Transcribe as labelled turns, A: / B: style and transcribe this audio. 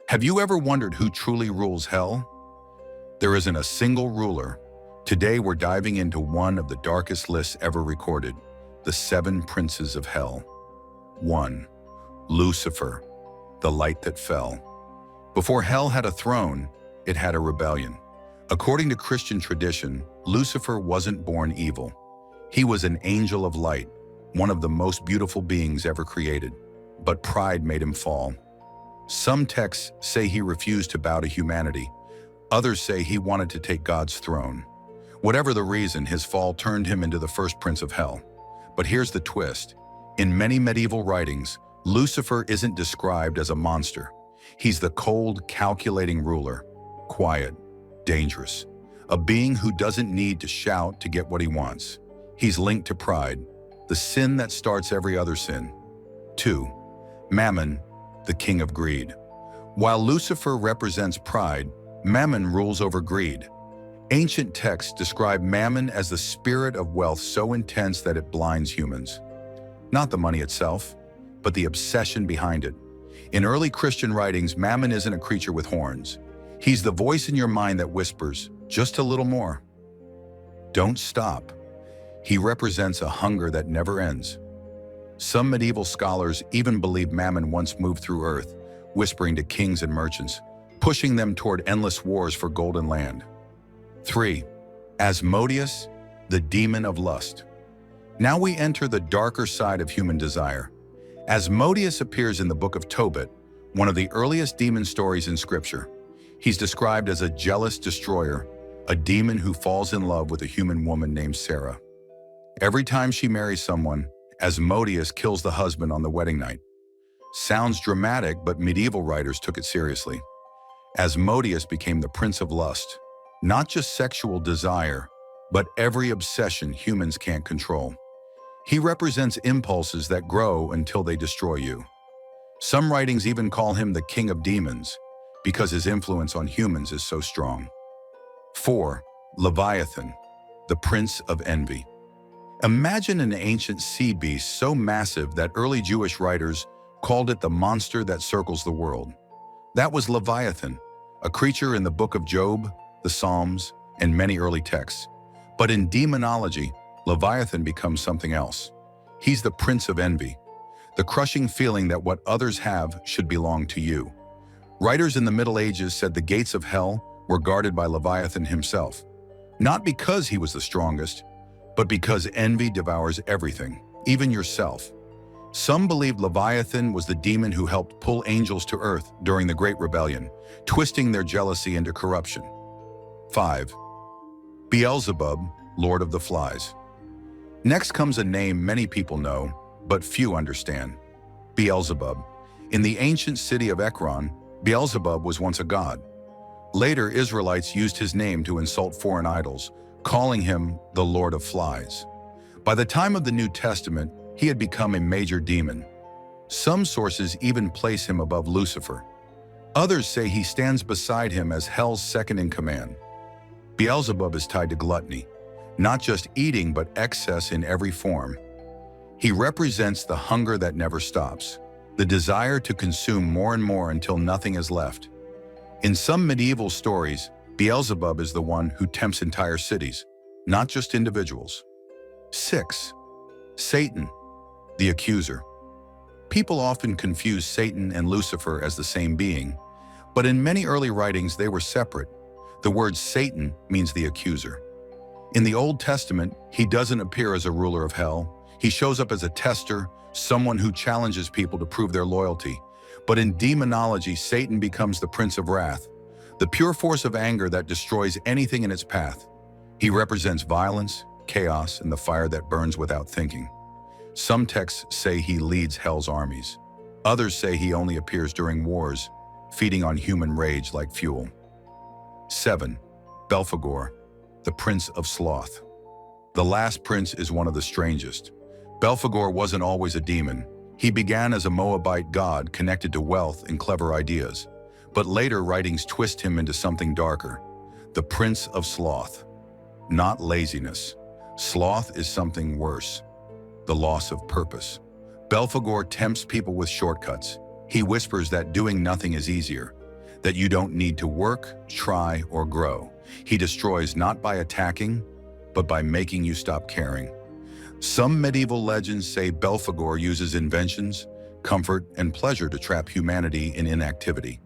A: Have you ever wondered who truly rules hell? There isn't a single ruler. Today we're diving into one of the darkest lists ever recorded, the 7 princes of hell. 1. Lucifer, the light that fell. Before hell had a throne, it had a rebellion. According to Christian tradition, Lucifer wasn't born evil. He was an angel of light, one of the most beautiful beings ever created. But pride made him fall. Some texts say he refused to bow to humanity. Others say he wanted to take God's throne. Whatever the reason, his fall turned him into the first prince of hell. But here's the twist. In many medieval writings, Lucifer isn't described as a monster. He's the cold, calculating ruler, quiet, dangerous, a being who doesn't need to shout to get what he wants. He's linked to pride, the sin that starts every other sin. 2. Mammon, the king of greed. While Lucifer represents pride, Mammon rules over greed. Ancient texts describe Mammon as the spirit of wealth so intense that it blinds humans. Not the money itself, but the obsession behind it. In early Christian writings, Mammon isn't a creature with horns. He's the voice in your mind that whispers, just a little more. Don't stop. He represents a hunger that never ends. Some medieval scholars even believe Mammon once moved through earth, whispering to kings and merchants, pushing them toward endless wars for golden land. 3. Asmodeus, the demon of lust. Now we enter the darker side of human desire. Asmodeus appears in the book of Tobit, one of the earliest demon stories in Scripture. He's described as a jealous destroyer, a demon who falls in love with a human woman named Sarah. Every time she marries someone, Asmodeus kills the husband on the wedding night. Sounds dramatic, but medieval writers took it seriously. Asmodeus became the prince of lust, not just sexual desire, but every obsession humans can't control. He represents impulses that grow until they destroy you. Some writings even call him the king of demons, because his influence on humans is so strong. 4. Leviathan, the prince of envy. Imagine an ancient sea beast so massive that early Jewish writers called it the monster that circles the world. That was Leviathan, a creature in the book of Job, the Psalms, and many early texts. But in demonology, Leviathan becomes something else. He's the prince of envy, the crushing feeling that what others have should belong to you. Writers in the Middle Ages said the gates of hell were guarded by Leviathan himself, not because he was the strongest, but because envy devours everything, even yourself. Some believed Leviathan was the demon who helped pull angels to earth during the Great Rebellion, twisting their jealousy into corruption. 5. Beelzebub, Lord of the Flies. Next comes a name many people know, but few understand. Beelzebub. In the ancient city of Ekron, Beelzebub was once a god. Later, Israelites used his name to insult foreign idols, calling him the Lord of Flies. By the time of the New Testament, he had become a major demon. Some sources even place him above Lucifer. Others say he stands beside him as hell's second in command. Beelzebub is tied to gluttony, not just eating but excess in every form. He represents the hunger that never stops, the desire to consume more and more until nothing is left. In some medieval stories, Beelzebub is the one who tempts entire cities, not just individuals. 6. Satan, the Accuser. People often confuse Satan and Lucifer as the same being, but in many early writings they were separate. The word Satan means the accuser. In the Old Testament, he doesn't appear as a ruler of hell. He shows up as a tester, someone who challenges people to prove their loyalty. But in demonology, Satan becomes the prince of wrath, the pure force of anger that destroys anything in its path. He represents violence, chaos, and the fire that burns without thinking. Some texts say he leads hell's armies. Others say he only appears during wars, feeding on human rage like fuel. 7. Belphegor, the prince of Sloth. The last prince is one of the strangest. Belphegor wasn't always a demon. He began as a Moabite god connected to wealth and clever ideas. But later writings twist him into something darker. The prince of sloth. Not laziness. Sloth is something worse. The loss of purpose. Belphegor tempts people with shortcuts. He whispers that doing nothing is easier. that you don't need to work, try, or grow. He destroys not by attacking, but by making you stop caring. Some medieval legends say Belphegor uses inventions, comfort, and pleasure to trap humanity in inactivity.